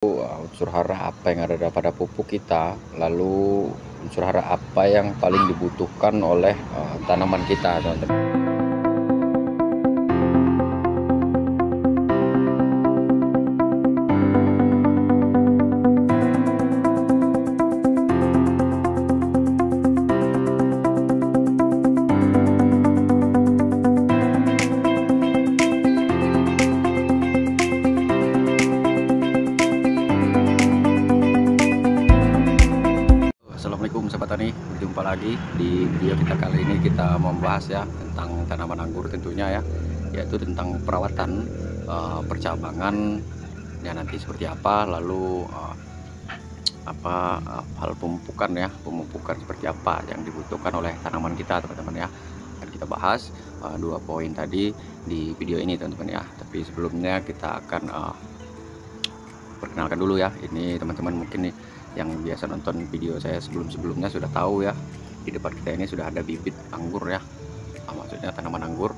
Unsur hara apa yang ada pada pupuk kita, lalu unsur hara apa yang paling dibutuhkan oleh tanaman kita, teman-teman. Assalamualaikum sahabat tani, berjumpa lagi di video kita kali ini. Kita mau membahas ya tentang tanaman anggur tentunya ya, yaitu tentang perawatan percabangan ya, nanti seperti apa, lalu hal pemupukan seperti apa yang dibutuhkan oleh tanaman kita, teman-teman ya. Dan kita bahas dua poin tadi di video ini, teman-teman ya. Tapi sebelumnya kita akan perkenalkan dulu ya. Ini teman-teman mungkin nih yang biasa nonton video saya sebelumnya sudah tahu ya, di depan kita ini sudah ada bibit anggur ya, maksudnya tanaman anggur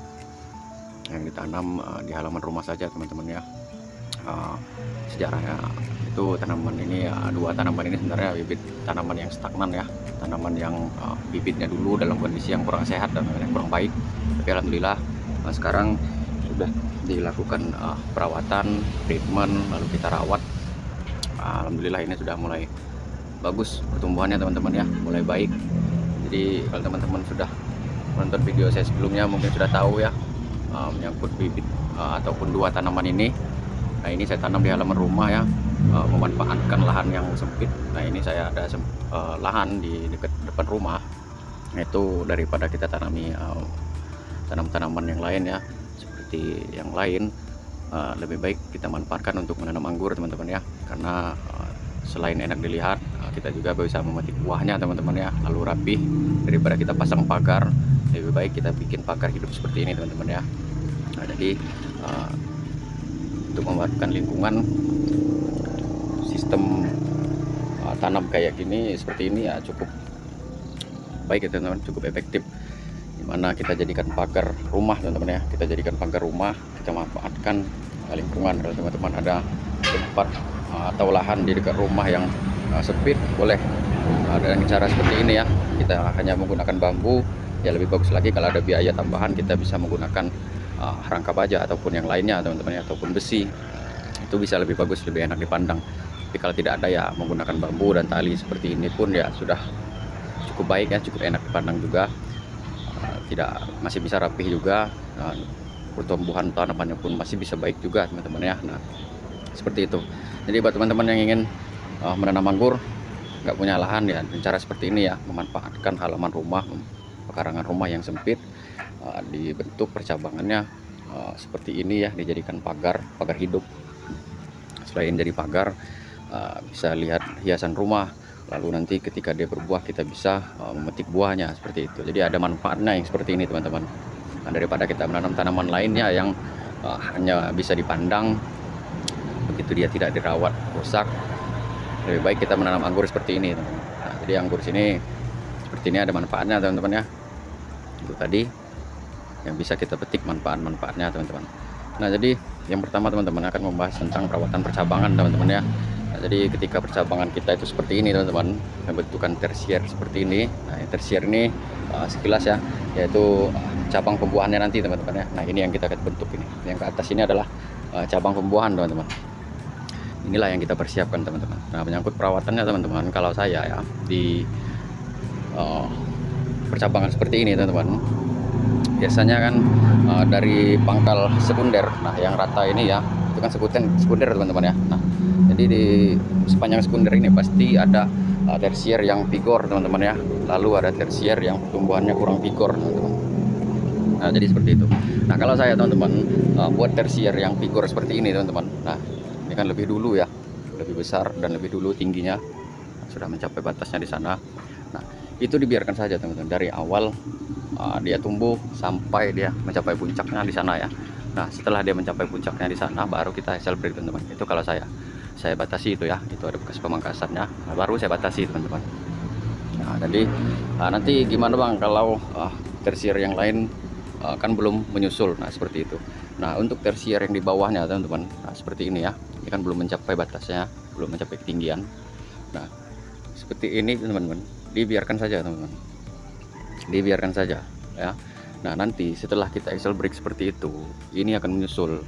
yang ditanam di halaman rumah saja, teman-teman ya. Sejarahnya itu tanaman ini dua tanaman ini sebenarnya bibit tanaman yang stagnan ya, tanaman yang bibitnya dulu dalam kondisi yang kurang sehat dan kurang baik. Tapi alhamdulillah sekarang sudah dilakukan perawatan, treatment, lalu kita rawat. Alhamdulillah ini sudah mulai bagus pertumbuhannya, teman-teman ya, mulai baik. Jadi kalau teman-teman sudah menonton video saya sebelumnya mungkin sudah tahu ya, menyangkut bibit ataupun dua tanaman ini. Nah, ini saya tanam di halaman rumah ya, memanfaatkan lahan yang sempit. Nah, ini saya ada lahan di dekat depan rumah. Nah, itu daripada kita tanami tanaman yang lain ya, seperti yang lain, lebih baik kita manfaatkan untuk menanam anggur, teman-teman ya. Karena selain enak dilihat, kita juga bisa memetik buahnya, teman-teman ya, lalu rapih. Daripada kita pasang pagar, lebih baik kita bikin pagar hidup seperti ini, teman-teman ya. Nah, jadi untuk memanfaatkan lingkungan, sistem tanam kayak gini seperti ini ya cukup baik ya, teman-teman, cukup efektif. Dimana kita jadikan pagar rumah, teman-teman ya, kita jadikan pagar rumah, kita manfaatkan lingkungan. Kalau teman-teman ada tempat atau lahan di dekat rumah yang sempit, boleh dengan cara seperti ini ya. Kita hanya menggunakan bambu ya, lebih bagus lagi kalau ada biaya tambahan kita bisa menggunakan rangka baja ataupun yang lainnya, teman-teman ya, ataupun besi. Itu bisa lebih bagus, lebih enak dipandang. Tapi kalau tidak ada ya menggunakan bambu dan tali seperti ini pun ya sudah cukup baik ya, cukup enak dipandang juga. Masih bisa rapih juga, pertumbuhan tanamannya pun masih bisa baik juga, teman-teman ya. Nah, seperti itu. Jadi buat teman-teman yang ingin menanam anggur, nggak punya lahan ya, cara seperti ini ya, memanfaatkan halaman rumah, pekarangan rumah yang sempit, dibentuk percabangannya seperti ini ya, dijadikan pagar hidup. Selain jadi pagar, bisa lihat hiasan rumah, lalu nanti ketika dia berbuah kita bisa memetik buahnya seperti itu. Jadi ada manfaatnya yang seperti ini, teman-teman. Nah, daripada kita menanam tanaman lainnya yang hanya bisa dipandang, begitu dia tidak dirawat rusak, lebih baik kita menanam anggur seperti ini, teman-teman. Nah, jadi anggur sini seperti ini ada manfaatnya, teman-teman ya. Itu tadi yang bisa kita petik manfaatnya, teman-teman. Nah, jadi yang pertama teman-teman akan membahas tentang perawatan percabangan, teman-teman ya. Nah, jadi ketika percabangan kita itu seperti ini, teman-teman, bentukan tersier seperti ini. Nah, yang tersier ini sekilas ya, yaitu cabang pembuahannya nanti, teman-teman ya. Nah, ini yang kita akan bentuk ini. Yang ke atas ini adalah cabang pembuahan, teman-teman. Inilah yang kita persiapkan, teman-teman. Nah, menyangkut perawatannya, teman-teman, kalau saya ya di percabangan seperti ini, teman-teman, biasanya kan dari pangkal sekunder, nah yang rata ini ya, itu kan sekunder, teman-teman ya. Nah, jadi di sepanjang sekunder ini pasti ada tersier yang vigor, teman-teman ya, lalu ada tersier yang pertumbuhannya kurang vigor, teman-teman. Nah, jadi seperti itu. Nah, kalau saya, teman-teman, buat tersier yang vigor seperti ini, teman-teman, nah ini kan lebih dulu ya, lebih besar dan lebih dulu tingginya, sudah mencapai batasnya di sana. Nah, itu dibiarkan saja, teman-teman, dari awal dia tumbuh sampai dia mencapai puncaknya di sana ya. Nah, setelah dia mencapai puncaknya di sana baru kita hasil break, teman-teman. Itu kalau saya batasi itu ya, itu ada bekas pemangkasannya, nah, baru saya batasi, teman-teman. Nah, jadi nanti gimana bang kalau tersier yang lain kan belum menyusul? Nah, seperti itu. Nah, untuk tersier yang di bawahnya, teman-teman, nah seperti ini ya, ini kan belum mencapai batasnya, belum mencapai ketinggian. Nah seperti ini teman-teman, dibiarkan saja teman-teman, dibiarkan saja ya. Nah nanti setelah kita axle break seperti itu, ini akan menyusul.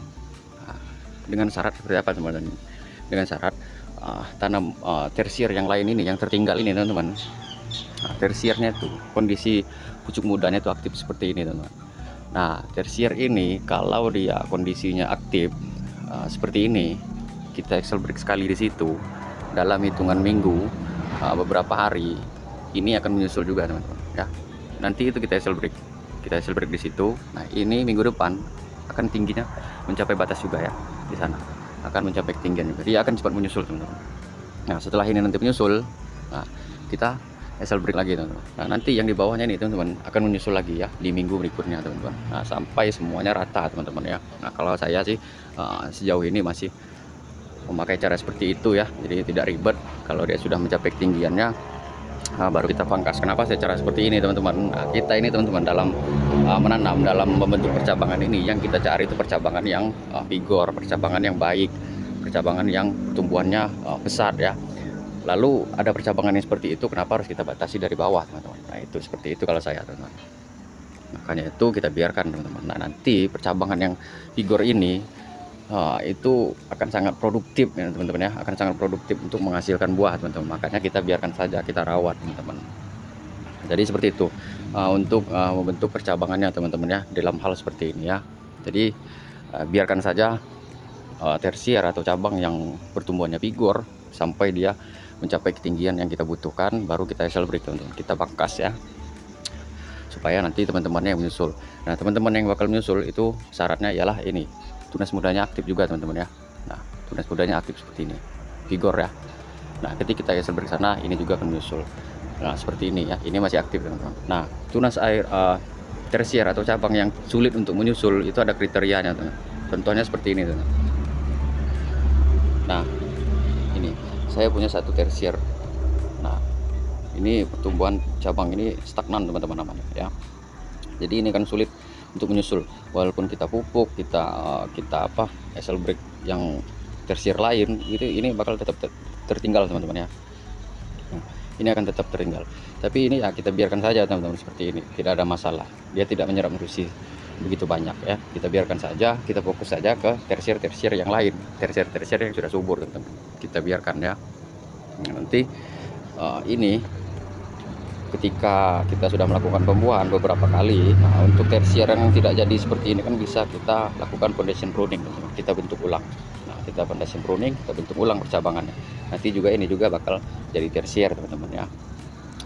Nah, dengan syarat seperti apa teman-teman? Dengan syarat tanam tersier yang lain ini, yang tertinggal ini teman-teman. Nah, tersiernya itu kondisi pucuk mudanya itu aktif seperti ini teman-teman. Nah tersier ini kalau dia kondisinya aktif seperti ini, kita axle break sekali di situ, dalam hitungan minggu, beberapa hari ini akan menyusul juga teman-teman ya. Nanti itu kita axle break di situ. Nah ini minggu depan akan tingginya mencapai batas juga ya, di sana akan mencapai ketinggian juga, dia akan cepat menyusul teman-teman. Nah setelah ini nanti menyusul, nah kita axle break lagi teman-teman. Nah nanti yang di bawahnya ini teman-teman akan menyusul lagi ya di minggu berikutnya teman-teman. Nah sampai semuanya rata teman-teman ya. Nah kalau saya sih sejauh ini masih memakai cara seperti itu ya, jadi tidak ribet. Kalau dia sudah mencapai ketinggiannya, baru kita pangkas. Kenapa saya cara seperti ini teman-teman? Nah, kita ini teman-teman dalam menanam, dalam membentuk percabangan ini, yang kita cari itu percabangan yang vigor, percabangan yang baik, percabangan yang tumbuhannya besar ya. Lalu ada percabangan yang seperti itu, kenapa harus kita batasi dari bawah teman-teman? Nah itu seperti itu kalau saya teman-teman. Makanya itu kita biarkan teman-teman. Nah nanti percabangan yang vigor ini itu akan sangat produktif ya teman-teman ya, akan sangat produktif untuk menghasilkan buah teman-teman. Makanya kita biarkan saja, kita rawat teman-teman. Jadi seperti itu untuk membentuk percabangannya teman-teman ya, dalam hal seperti ini ya. Jadi biarkan saja tersier atau cabang yang pertumbuhannya vigor sampai dia mencapai ketinggian yang kita butuhkan, baru kita axle break teman-teman, kita pangkas ya, supaya nanti teman-temannya yang menyusul. Nah teman-teman yang bakal menyusul itu syaratnya ialah ini, tunas mudanya aktif juga teman-teman ya. Nah tunas mudanya aktif seperti ini, vigor ya. Nah ketika kita axle break sana, ini juga akan menyusul. Nah seperti ini ya, ini masih aktif teman-teman. Nah tunas air tersier atau cabang yang sulit untuk menyusul itu ada kriterianya teman. Contohnya seperti ini teman. Nah ini saya punya satu tersier. Nah ini pertumbuhan cabang ini stagnan teman-teman namanya ya. Jadi ini kan sulit untuk menyusul, walaupun kita pupuk, kita axle break yang tersier lain itu, ini bakal tetap tertinggal teman-teman ya. Nah, ini akan tetap tertinggal, tapi ini ya kita biarkan saja teman-teman seperti ini, tidak ada masalah, dia tidak menyerap nutrisi begitu banyak ya. Kita biarkan saja, kita fokus saja ke tersier yang lain, tersier yang sudah subur teman-teman, kita biarkan ya. Nah, nanti ini ketika kita sudah melakukan pembuahan beberapa kali, nah untuk tersier yang tidak jadi seperti ini kan bisa kita lakukan foundation pruning teman-teman. Kita bentuk ulang. Nah kita foundation pruning, kita bentuk ulang percabangannya, nanti juga ini juga bakal jadi tersier teman-teman ya.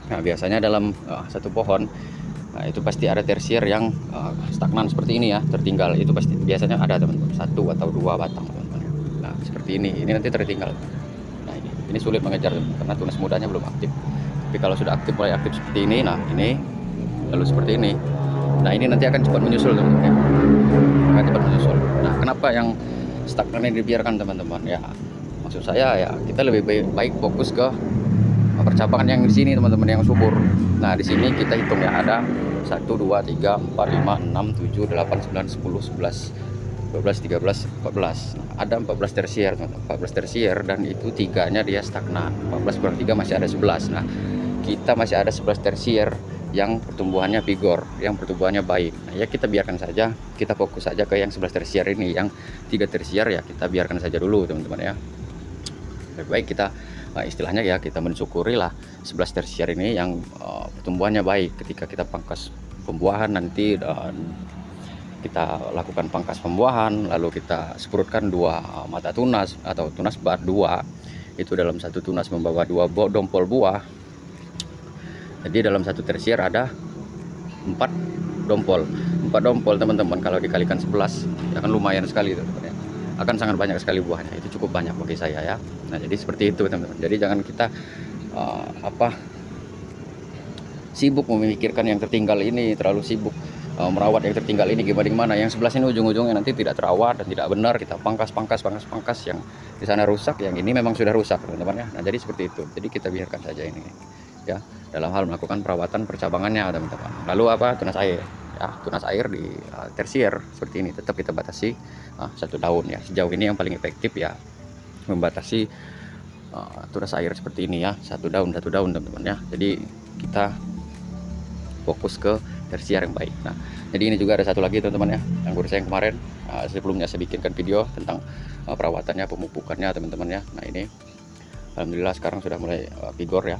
Nah biasanya dalam satu pohon, nah itu pasti ada tersier yang stagnan seperti ini ya, tertinggal. Itu pasti biasanya ada teman-teman, 1 atau 2 batang teman-teman. Nah seperti ini nanti tertinggal. Nah ini sulit mengejar karena tunas mudanya belum aktif. Tapi kalau sudah aktif, mulai aktif seperti ini, nah ini lalu seperti ini, nah ini nanti akan cepat menyusul teman-teman ya, akan cepat menyusul. Nah kenapa yang stagnan ini dibiarkan teman-teman ya? Maksud saya ya, kita lebih baik fokus ke percabangan yang di sini teman-teman, yang subur. Nah di sini kita hitung ya, ada 1 2 3 4 5 6 7 8 9 10 11 12 13 14. Nah, ada 14 tersier teman-teman, 14 tersier, dan itu 3-nya dia stagnan. 14 kurang 3 masih ada 11. Nah kita masih ada 11 tersier yang pertumbuhannya vigor, yang pertumbuhannya baik. Nah ya kita biarkan saja, kita fokus saja ke yang 11 tersier ini. Yang 3 tersier ya kita biarkan saja dulu teman-teman ya. Lebih baik kita istilahnya ya, kita mensyukuri lah 11 tersier ini yang pertumbuhannya baik. Ketika kita pangkas pembuahan nanti, kita lakukan pangkas pembuahan, lalu kita semprotkan 2 mata tunas atau tunas bar 2, itu dalam satu tunas membawa 2 dompol buah. Jadi dalam satu tersier ada 4 dompol teman-teman. Kalau dikalikan 11 ya kan lumayan sekali teman-teman ya, akan sangat banyak sekali buahnya. Itu cukup banyak bagi saya ya. Nah jadi seperti itu teman-teman. Jadi jangan kita sibuk memikirkan yang tertinggal ini, terlalu sibuk merawat yang tertinggal ini gimana. Yang 11 ini ujung-ujungnya nanti tidak terawat dan tidak benar, kita pangkas yang di sana rusak, yang ini memang sudah rusak teman-teman ya. Nah jadi seperti itu, jadi kita biarkan saja ini ya, dalam hal melakukan perawatan percabangannya teman-teman. Lalu tunas air ya, tunas air di tersier seperti ini tetap kita batasi 1 tahun ya. Sejauh ini yang paling efektif ya membatasi tunas air seperti ini ya, satu daun teman-teman ya. Jadi kita fokus ke tersier yang baik. Nah, jadi ini juga ada satu lagi teman-teman ya, anggur saya yang kemarin sebelumnya saya bikinkan video tentang perawatannya, pemupukannya teman-teman ya. Nah ini alhamdulillah sekarang sudah mulai vigor ya,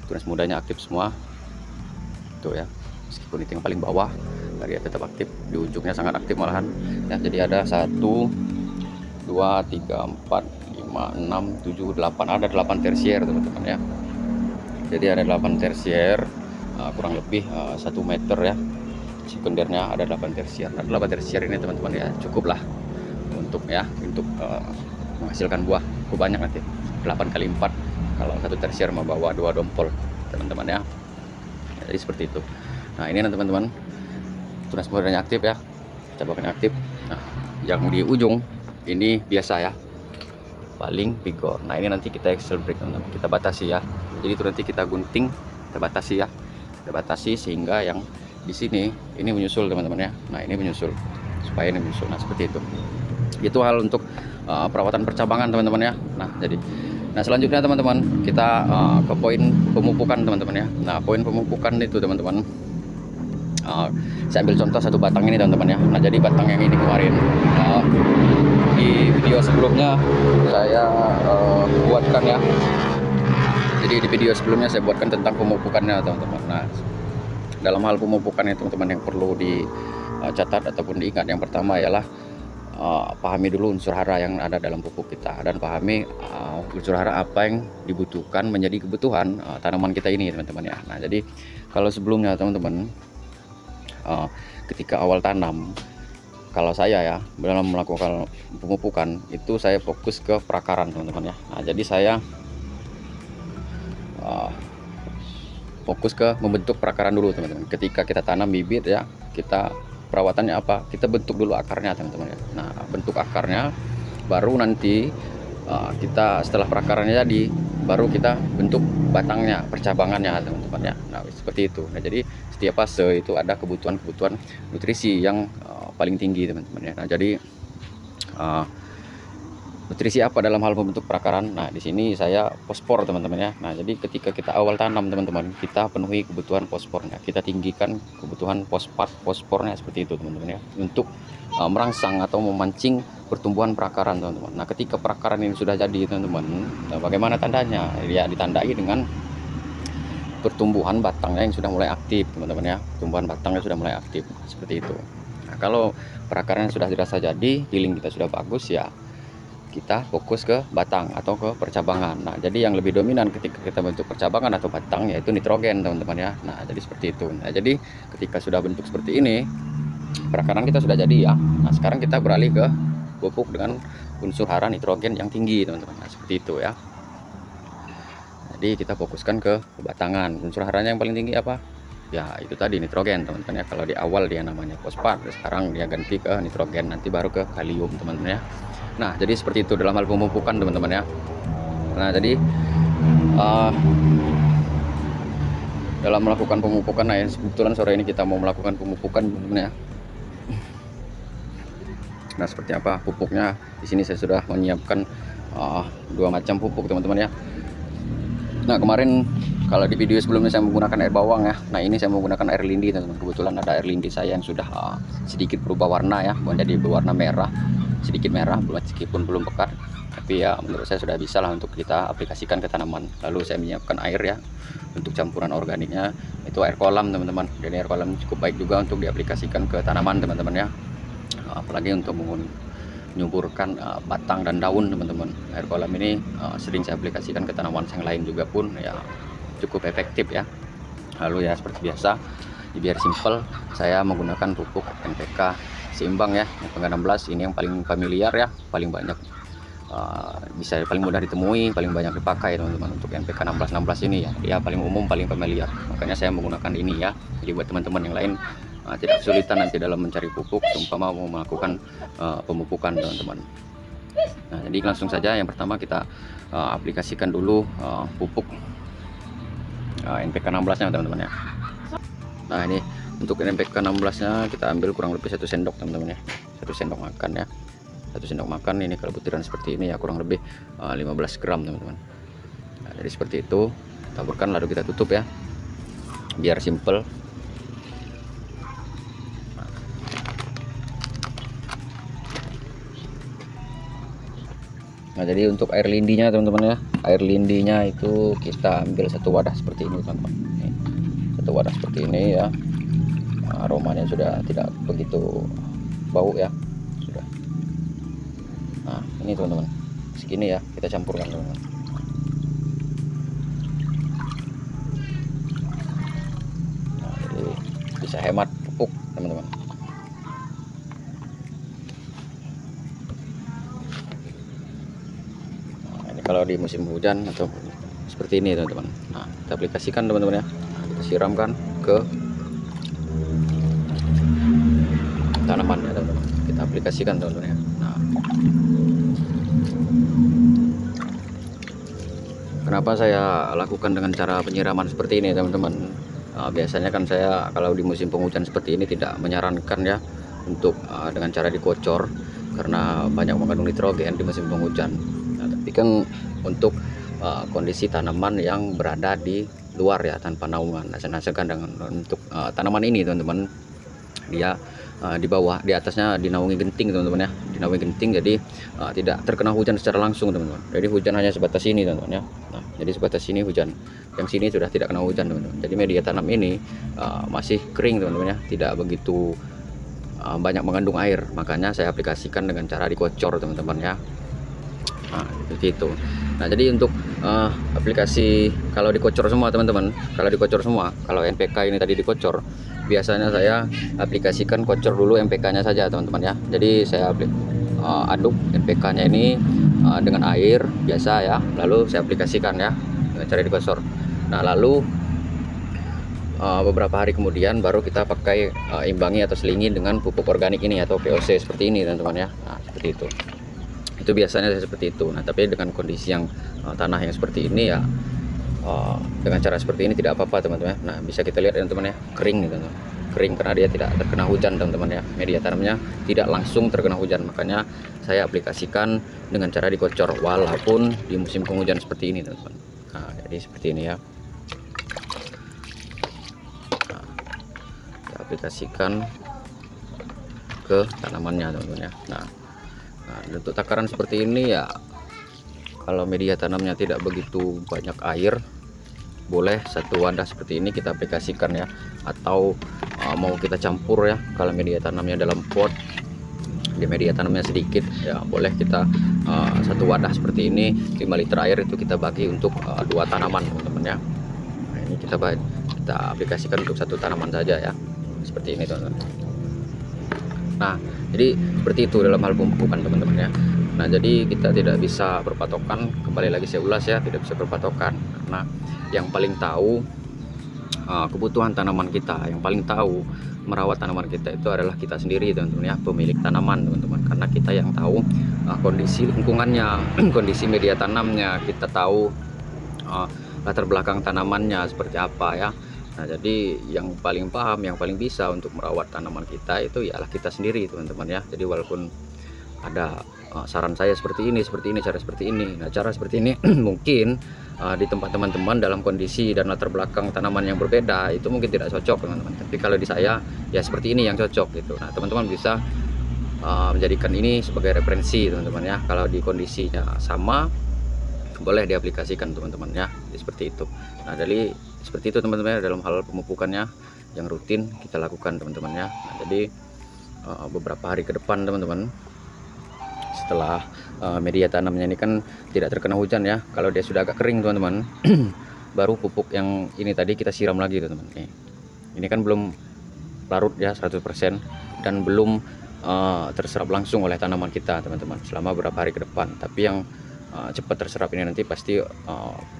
tunas mudanya aktif semua tuh ya, meskipun itu yang paling bawah dia tetap aktif, di ujungnya sangat aktif malahan ya. Jadi ada 1 2 3 4 5 6 7 8, ada 8 tersier teman-teman ya. Jadi ada 8 tersier, kurang lebih 1 meter ya. Sekundernya ada 8 tersier. Nah, 8 tersier ini teman-teman ya cukup lah untuk menghasilkan buah cukup banyak nanti. 8 kali 4 kalau 1 tersier membawa 2 dompol teman-teman ya. Jadi seperti itu. Nah ini teman-teman, tunas mudanya aktif ya, cabakannya aktif. Nah yang di ujung ini biasa ya, paling vigor. Nah ini nanti kita excel break teman-teman, kita batasi ya. Jadi itu nanti kita gunting, kita batasi ya, kita batasi sehingga yang di sini ini menyusul teman-teman ya. Nah ini menyusul, supaya ini menyusul. Nah seperti itu. Itu hal untuk perawatan percabangan teman-teman ya. Nah selanjutnya teman-teman kita ke poin pemupukan teman-teman ya. Nah poin pemupukan itu teman-teman, saya ambil contoh satu batang ini teman-teman ya. Nah jadi batang yang ini kemarin di video sebelumnya saya buatkan ya. Jadi di video sebelumnya saya buatkan tentang pemupukannya teman-teman. Nah dalam hal pemupukan itu teman-teman yang perlu dicatat ataupun diingat, yang pertama ialah pahami dulu unsur hara yang ada dalam pupuk kita, dan pahami unsur hara apa yang dibutuhkan menjadi kebutuhan tanaman kita ini teman-teman ya. Nah jadi kalau sebelumnya teman-teman ketika awal tanam, kalau saya ya dalam melakukan pemupukan itu saya fokus ke perakaran teman-teman ya. Nah jadi saya fokus ke membentuk perakaran dulu teman-teman. Ketika kita tanam bibit ya, kita perawatannya apa? Kita bentuk dulu akarnya teman-teman ya. Nah bentuk akarnya baru nanti kita setelah perakarannya jadi, baru kita bentuk batangnya, percabangannya teman-teman ya. Nah seperti itu. Nah jadi setiap fase itu ada kebutuhan nutrisi yang paling tinggi teman-teman ya. Nah jadi nutrisi apa dalam hal membentuk perakaran? Nah di sini saya fosfor teman-teman ya. Nah jadi ketika kita awal tanam teman-teman, kita penuhi kebutuhan fosfornya, kita tinggikan kebutuhan fosfornya seperti itu teman-teman ya, untuk merangsang atau memancing pertumbuhan perakaran teman-teman. Nah ketika perakaran ini sudah jadi teman-teman, nah, bagaimana tandanya? Ya ditandai dengan pertumbuhan batangnya yang sudah mulai aktif teman-teman ya, pertumbuhan batangnya sudah mulai aktif seperti itu. Nah kalau perakarannya sudah dirasa jadi, healing kita sudah bagus ya, kita fokus ke batang atau ke percabangan. Nah jadi yang lebih dominan ketika kita bentuk percabangan atau batang yaitu nitrogen teman-teman ya. Nah jadi seperti itu. Nah jadi ketika sudah bentuk seperti ini, perakaran kita sudah jadi ya. Nah sekarang kita beralih ke pupuk dengan unsur hara nitrogen yang tinggi teman-teman. Nah seperti itu ya. Jadi kita fokuskan ke batangan. Unsur haranya yang paling tinggi apa? Ya itu tadi nitrogen teman-teman ya. Kalau di awal dia namanya fosfat, sekarang dia ganti ke nitrogen, nanti baru ke kalium teman-teman ya. Nah jadi seperti itu dalam hal pemupukan teman-teman ya. Nah jadi dalam melakukan pemupukan, nah ya, kebetulan sore ini kita mau melakukan pemupukan teman-teman ya. Nah seperti apa pupuknya? Di sini saya sudah menyiapkan 2 macam pupuk teman-teman ya. Nah kemarin kalau di video sebelumnya saya menggunakan air bawang ya. Nah ini saya menggunakan air lindi teman-teman. Kebetulan ada air lindi saya yang sudah sedikit berubah warna ya, menjadi berwarna merah, sedikit merah, meskipun belum pekat, tapi ya menurut saya sudah bisa lah untuk kita aplikasikan ke tanaman. Lalu saya menyiapkan air ya untuk campuran organiknya, itu air kolam teman-teman. Jadi air kolam cukup baik juga untuk diaplikasikan ke tanaman teman-teman ya, apalagi untuk menyuburkan batang dan daun teman-teman. Air kolam ini sering saya aplikasikan ke tanaman yang lain juga pun ya cukup efektif ya. Lalu ya seperti biasa, biar simple, saya menggunakan pupuk NPK seimbang ya, NPK 16 ini yang paling familiar ya, paling banyak bisa paling mudah ditemui, paling banyak dipakai teman-teman. Untuk NPK 16 ini ya, dia paling umum, paling familiar, makanya saya menggunakan ini ya. Jadi buat teman-teman yang lain tidak kesulitan nanti dalam mencari pupuk seumpama mau melakukan pemupukan teman-teman. Nah jadi langsung saja, yang pertama kita aplikasikan dulu pupuk NPK 16 nya teman-teman ya. Nah ini untuk NPK 16 nya kita ambil kurang lebih 1 sendok teman-teman ya, 1 sendok makan ya, 1 sendok makan. Ini kalau butiran seperti ini ya kurang lebih 15 gram teman-teman. Nah, jadi seperti itu, taburkan lalu kita tutup ya, biar simple. Nah, jadi untuk air lindinya teman-teman ya, air lindinya itu kita ambil 1 wadah seperti ini teman-teman. 1 wadah seperti ini ya. Nah, aromanya sudah tidak begitu bau ya, sudah. Nah, ini teman-teman, segini ya kita campurkan teman-teman. Nah, jadi bisa hemat pupuk teman-teman. Kalau di musim hujan atau seperti ini teman-teman, nah kita aplikasikan teman-teman ya. Nah, kita siramkan ke tanaman ya teman-teman, kita aplikasikan teman-teman ya. Nah, kenapa saya lakukan dengan cara penyiraman seperti ini teman-teman? Nah, biasanya kan saya kalau di musim penghujan seperti ini tidak menyarankan ya untuk dengan cara dikocor, karena banyak mengandung nitrogen di musim penghujan. Nah, tapi kan untuk kondisi tanaman yang berada di luar ya, tanpa naungan. Nah, sedangkan untuk tanaman ini teman-teman, dia di bawah, di atasnya dinaungi genting teman-teman ya, dinaungi genting, jadi tidak terkena hujan secara langsung teman-teman. Jadi hujan hanya sebatas ini teman-teman ya. Nah, jadi sebatas ini hujan, yang sini sudah tidak kena hujan teman-teman. Jadi media tanam ini masih kering teman-teman ya, tidak begitu banyak mengandung air, makanya saya aplikasikan dengan cara dikocor teman-teman ya. Nah, seperti itu. Nah, jadi untuk aplikasi kalau dikocor semua teman-teman, kalau dikocor semua, kalau NPK ini tadi dikocor, biasanya saya aplikasikan kocor dulu NPK-nya saja teman-teman ya. Jadi saya aduk NPK-nya ini dengan air biasa ya, lalu saya aplikasikan ya dengan cara dikocor. Nah, lalu beberapa hari kemudian baru kita pakai imbangi atau selingi dengan pupuk organik ini atau VOC seperti ini teman-teman ya. Nah, seperti itu biasanya saya seperti itu. Nah, tapi dengan kondisi yang tanah yang seperti ini ya, dengan cara seperti ini tidak apa-apa teman-teman. Nah, bisa kita lihat teman-teman ya, kering nih teman-teman, kering karena dia tidak terkena hujan teman-teman ya, media tanamnya tidak langsung terkena hujan, makanya saya aplikasikan dengan cara dikocor walaupun di musim penghujan seperti ini teman-teman. Nah, jadi seperti ini ya. Nah, kita aplikasikan ke tanamannya teman-teman ya. Nah, untuk takaran seperti ini ya, kalau media tanamnya tidak begitu banyak air, boleh 1 wadah seperti ini kita aplikasikan ya, atau mau kita campur ya, kalau media tanamnya dalam pot, di media tanamnya sedikit ya, boleh kita 1 wadah seperti ini 5 liter air itu kita bagi untuk 2 tanaman teman-teman ya. Nah, ini kita aplikasikan untuk 1 tanaman saja ya, seperti ini teman-teman. Nah, jadi seperti itu dalam hal pemupukan teman-teman ya. Nah, jadi kita tidak bisa berpatokan, kembali lagi saya ulas ya, tidak bisa berpatokan, karena yang paling tahu kebutuhan tanaman kita, yang paling tahu merawat tanaman kita itu adalah kita sendiri teman-teman ya, pemilik tanaman teman-teman, karena kita yang tahu kondisi lingkungannya, kondisi media tanamnya, kita tahu latar belakang tanamannya seperti apa ya. Nah, jadi yang paling paham, yang paling bisa untuk merawat tanaman kita itu ialah kita sendiri teman-teman ya. Jadi walaupun ada saran saya seperti ini, cara seperti ini, nah cara seperti ini mungkin di tempat teman-teman dalam kondisi dan latar belakang tanaman yang berbeda itu mungkin tidak cocok teman-teman. Tapi kalau di saya ya seperti ini yang cocok gitu. Nah, teman-teman bisa menjadikan ini sebagai referensi teman-teman ya. Kalau di kondisinya sama, boleh diaplikasikan teman-teman ya, jadi seperti itu. Nah, jadi seperti itu teman-teman dalam hal pemupukannya yang rutin kita lakukan teman-teman ya. Nah, jadi beberapa hari ke depan teman-teman, setelah media tanamnya ini kan tidak terkena hujan ya, kalau dia sudah agak kering teman-teman baru pupuk yang ini tadi kita siram lagi teman-teman. Ini kan belum larut ya 100% dan belum terserap langsung oleh tanaman kita teman-teman selama beberapa hari ke depan. Tapi yang cepat terserap ini nanti pasti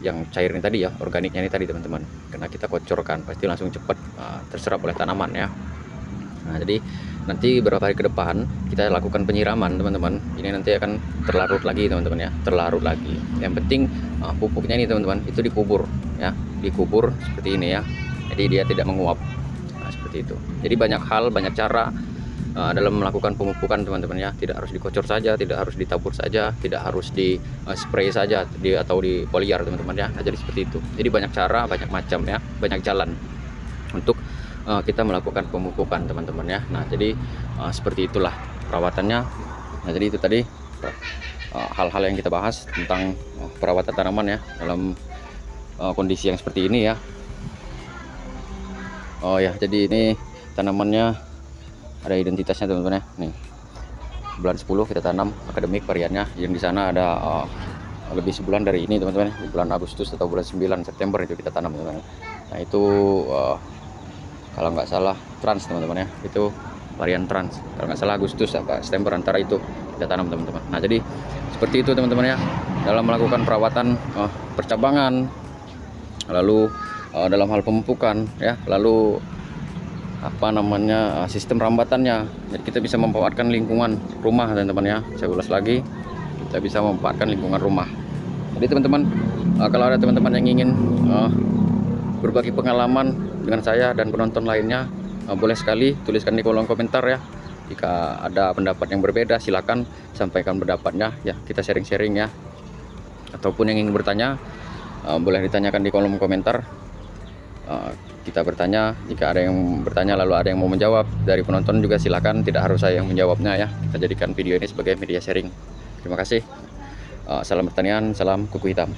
yang cair ini tadi ya, organiknya ini tadi teman-teman, karena kita kocorkan pasti langsung cepat terserap oleh tanaman ya. Nah, jadi nanti beberapa hari ke depan kita lakukan penyiraman teman-teman, ini nanti akan terlarut lagi teman-teman ya, terlarut lagi. Yang penting pupuknya ini teman-teman itu dikubur ya, dikubur seperti ini ya, jadi dia tidak menguap. Nah, seperti itu. Jadi banyak hal, banyak cara dalam melakukan pemupukan teman-teman ya. Tidak harus dikocor saja, tidak harus ditabur saja, tidak harus di spray saja atau di foliar teman-teman ya. Nah, jadi seperti itu. Jadi banyak cara, banyak macam ya, banyak jalan untuk kita melakukan pemupukan teman-teman ya. Nah, jadi seperti itulah perawatannya. Nah, jadi itu tadi hal-hal yang kita bahas tentang perawatan tanaman ya dalam kondisi yang seperti ini ya. Oh ya, jadi ini tanamannya ada identitasnya teman-teman ya. Nih, bulan 10 kita tanam akademik variannya. Yang di sana ada lebih sebulan dari ini teman-teman. Di bulan Agustus atau bulan 9 September itu kita tanam teman-teman. Nah, itu kalau nggak salah trans teman-teman ya. Itu varian trans. Kalau nggak salah Agustus atau September, antara itu kita tanam teman-teman. Nah, jadi seperti itu teman-teman ya. Dalam melakukan perawatan percabangan, lalu dalam hal pemupukan ya, lalu apa namanya sistem rambatannya. Jadi kita bisa memanfaatkan lingkungan rumah teman-teman ya. Saya ulas lagi, kita bisa memanfaatkan lingkungan rumah. Jadi teman-teman, kalau ada teman-teman yang ingin berbagi pengalaman dengan saya dan penonton lainnya, boleh sekali tuliskan di kolom komentar ya. Jika ada pendapat yang berbeda, silakan sampaikan pendapatnya ya, kita sharing-sharing ya. Ataupun yang ingin bertanya, boleh ditanyakan di kolom komentar. Kita bertanya, jika ada yang bertanya lalu ada yang mau menjawab dari penonton juga silakan, tidak harus saya yang menjawabnya ya. Kita jadikan video ini sebagai media sharing. Terima kasih. Salam pertanian, salam kuku hitam.